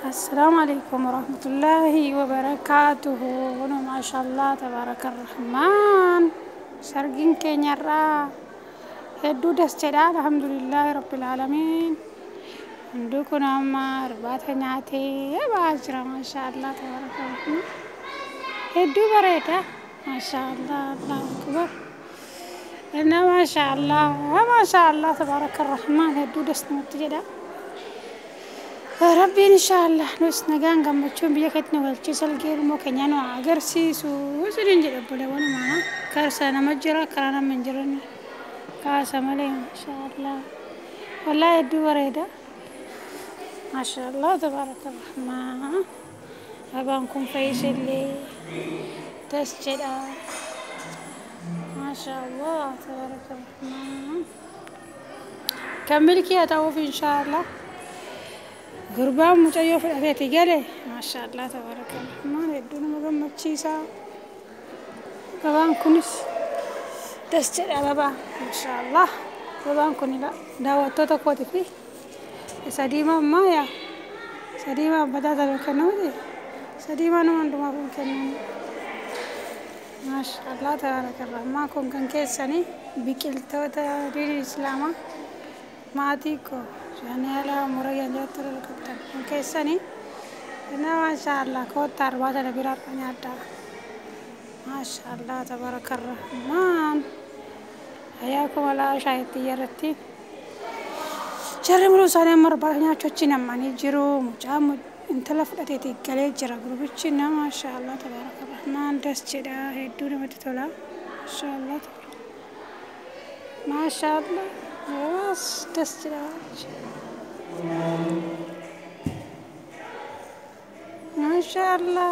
السلام عليكم ورحمة الله وبركاته. ونو ما شاء الله تبارك الرحمن سرقين كينيرا هدو دستدا الحمد لله رب العالمين. عندكم أما ربات نعتي باجرة ما شاء الله تبارك الرحمن هدو بريدة ما شاء الله الله أكبر. إنه ما شاء الله ما شاء الله تبارك الرحمن هدو دست متجدا ربي إن شاء الله نوس نجان قام بتشوف بيجتنا والجسل غير مو كنيانو عجرسيسو وزرين جد بقوله وانا معنا كارسنا مجرا كرانا منجرني كاسة ملي ما شاء الله والله يدو وريدا ما شاء الله تبارك الرحمن. أبانكم فايس اللي تسجد ما شاء الله تبارك الرحمن. كمل كي أتوقف إن شاء الله غربان متأيو في الأثيت جله ما شاء الله تبارك الرحمن. يدونا مجمع تشيسا غربان كنيس تسجد أبا ما شاء الله غربان كني لا دعوة توتا قوتي فيه سديما ما يا سديما بدأ ذلك دي سديما نمان دوما كنوني ما شاء الله تبارك الرحمن. كون كان كيساني بكل توتا دين الإسلام ما تيكو يعني على مريان جاتر الكتاب كيساني إنه ما شاء الله كوت تربات البيرات نيادا ما شاء الله تبارك الرحمن. حياكم الله شاهد تيارتي جرب لو سالم مربع نياتشينا ماني جرو مجام انت لفتتي قليل جرا غربتشينا ما شاء الله تبارك الرحمن. دس جدا هيدونا متتولا ما شاء الله ما شاء الله بس دس جدا ما شاء الله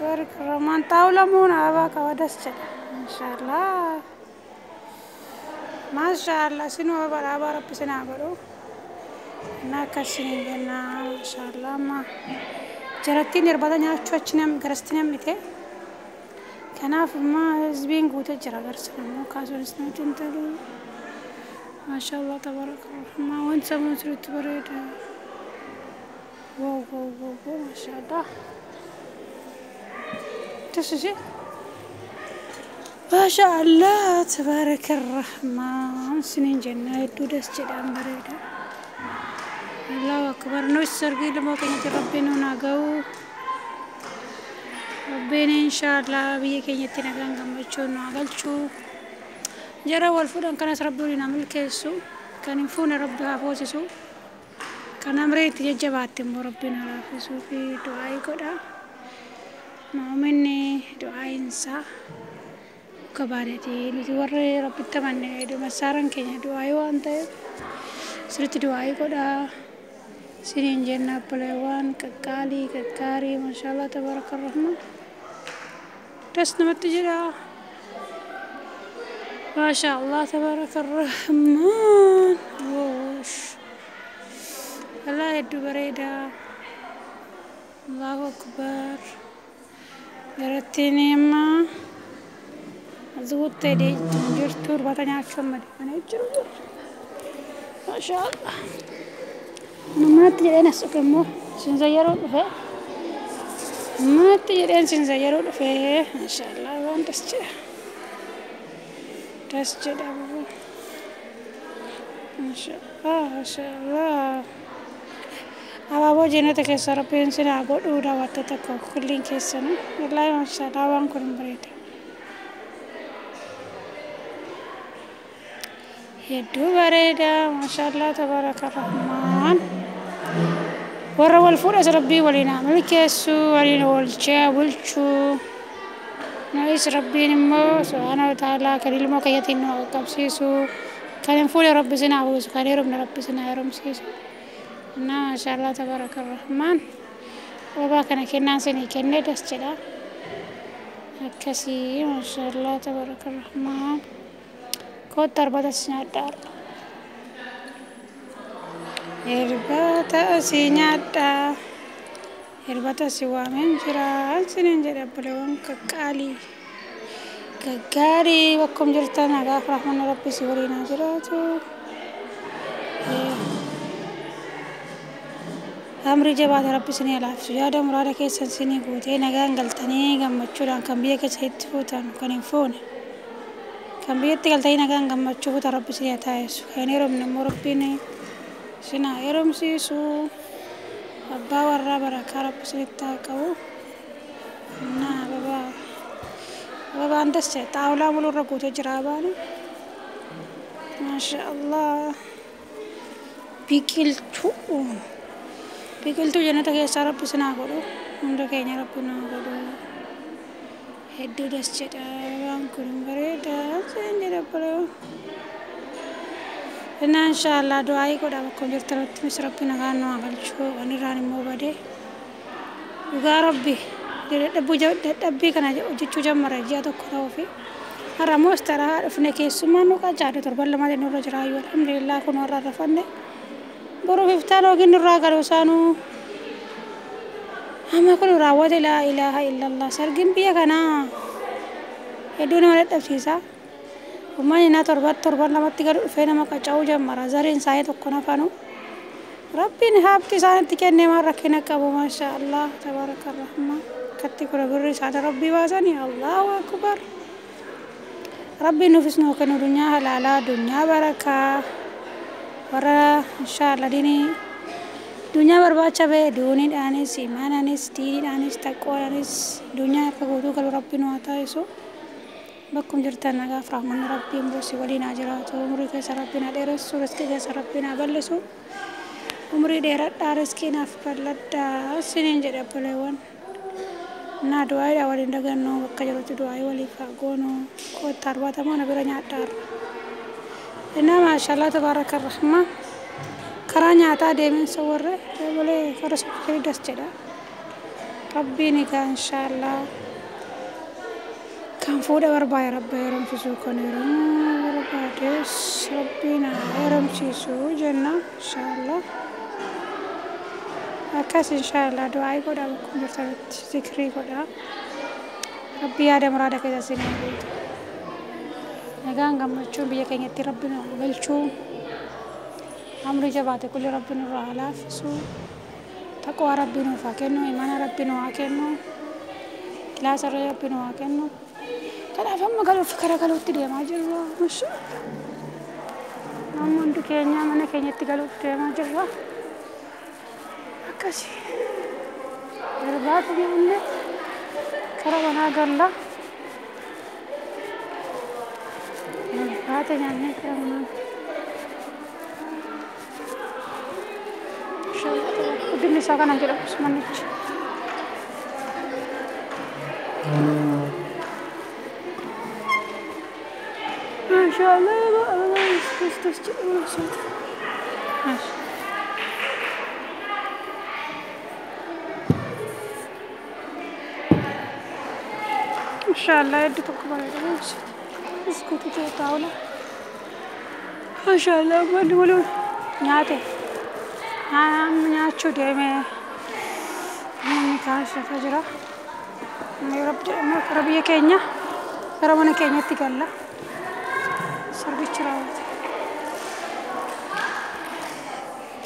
بارك الرحمن. طاولة مون أباك ودس جدا ما شاء الله ما شاء الله. سنو أبا ربي سنا برو ناكسين جنا ما شاء الله. ما جرتي نربدا نياتشوچنم غرستنم ميته كناف ما زبين غوته جرا غرسنا مو كاسونسنا تنتلو ما شاء الله تبارك الرحمن. وين سمون سرت بريد واو واو واو ما شاء الله تسجي ما شاء الله تبارك الرحمن. سنين جنة يدودس جدام بريدا الله أكبر. نوش سرقي لما كنت ربنا ناقو ربنا إن شاء الله بيه كنت ناقان قمتشو ناقلشو جرى والفودان كان ربي لنا ملكيسو كان ينفون ربها فوسسو كان أمريت يجبات مو ربنا رافسو في دعائي قدا مؤمني دعائي إنسا كبارتي نتوري ربي التمنى دو مسارن كينيا دعائي وانتا سرت دعائي قدا سنين جنة بلوان ككاري ما شاء الله تبارك الرحمن. تسنمت جدا ما شاء الله تبارك الرحمن. ووش الله يدو بريدا الله أكبر. جرتيني ما زود تدي جرتور باتني أكشن مدي أنا يجرو ما شاء الله. ما تجي أنا سكمو سنزيرو فيه ما تجي أنا سنزيرو فيه ما شاء الله. وان تسجد أبو ما شاء الله ما شاء الله. أبو جنة كسر بينسنا أبو دودا واتتكو كلين كيسنا والله ما شاء الله. وان كلهم بريد يدو بريدا ما شاء الله تبارك الرحمن. ورا والفرس ربي ولينا ملكيسو ولينا والجا والشو نايس ربي نمو سبحانه وتعالى كريم وكيتين وكبسيسو كان ينفول ربي سنا ويسو كان يرمنا ربي سنا يرمسيسو ما شاء الله تبارك الرحمن. وبا كان كنا سني كنا دسجدا كسي ما شاء الله تبارك الرحمن. كوتر بدأ سنادار إرباتا سينادا إرباتا سوا من جرا سنين جرا بلون كقالي وكم جرتنا غاف رحمن ربي سورينا جراتو amri jabaate rabbi isinii laaffisu yaada muraada keessan isinii guutee nagaan galtanii gammachuudhaan kan biyya keessatti fuutan kan hin fuune kan biyyatti galtanii nagaan gammachuu fuutan rabbi isinii haa taasisu kan heerumne immoo rabbiin isin haa heerumsiisu abbaa warraa barakaa rabbi isinitti haa qabu naa ababaan dasse xaawulaa mulurra guutee jira abaani maasha Allah biqiltuu jannata keessaa rabbi isin haa godhu hunda keenya rabbi nu haa godhu hedduu das jedha waan kun bareedaa siin jedha bareedaa innaa inshaallah du'aa'ii godha bakka jirtanitti mis rabbi nagaan nu haa galchu waan irraan immoo badee dhugaa rabbi dadhabbii kana hojjechuu jammara ji'a tokko ta'uufi har'a moos taraa dhufne keessummaan nu qacaade torban lama nurra jiraayyuu alhamdulillah kun warra rafanne boruuf iftaan oogin nurraa galuu isaanuu amma kun raawwate laa ilaaha illallah sargiin biyya kanaa hedduu nama dadhabsiisa ummanni na torban lamatti gadi dhufee nama qaca'uu jammara zariin isaanii tokko nafanu rabbiin haabti isaanitti kennee maan rakkina qabu maasha Allah tabaaraka rahmaan katti kura birri isaanii rabbii baasanii Allahu akbar rabbiin nuufis nuu kennu dunyaa halaalaa dunyaa barakaa warra inshaallah dinii dunyaa barbaacha bee duuniidhaanis imaanaanis diiniidhaanis taqwaadhaanis dunyaa akka guutuu galu rabbiin haa taasisu bakkum jirtan nagaaf rahmanni rabbiin boosii waliin haa jiraatu umrii keessa rabbiin haa dheeressu riskii keessa rabbiin haa bal'isu umrii dheeradhaa riskii naaf bal'adhaa isiniin jedhe obboleewwan naa du'aayidha waliin dagannu bakka jirutti du'aayii waliif haa goonu kootta arbaatamoo na bira nyaadhaarra innaa maashaallah tabaaraka rahmaan karaa nyaataa deemensa warre bolee kara sukkeerii das jedha rabbiin egaa inshaallah kan fuudha barbaade rabbi heerumsiisuu kan heerumuu barbaadees rabbiin haa heerumsiisuu jenna inshaallah akkas inshaallah du'aa'ii godhaa bakkum jirtanitti zikrii godhaa rabbi yaada muraada keessa isinii guutu nagaan gammachuun biyya keenyatti rabbi nu galchuu amri jabaate kulli rabbi nurraa haa laaffisu taqwaa rabbi nuuf haa kennu imaana rabbi nu haa kennu kilaasa rabbi nu haa kennu kanaaf amma galuuf kara galuutti deemaa jirra masha amma hundi keenya mana keenyatti galuuf deemaa jirra akkasi darbaatu nyaanne kara manaa galla darbaate nyaanne kara manaa guddinni isaa kana jedhamus manichi maashaallah Kristus jedhamu maashaallah hedduu tokko bareeda iskuutu jira taa'ula maashaallah uummanni waliin nyaate nyaachuu deemee namni kaashafa jira kara biyya keenya gara mana keenyatti galla sarbichi raawwata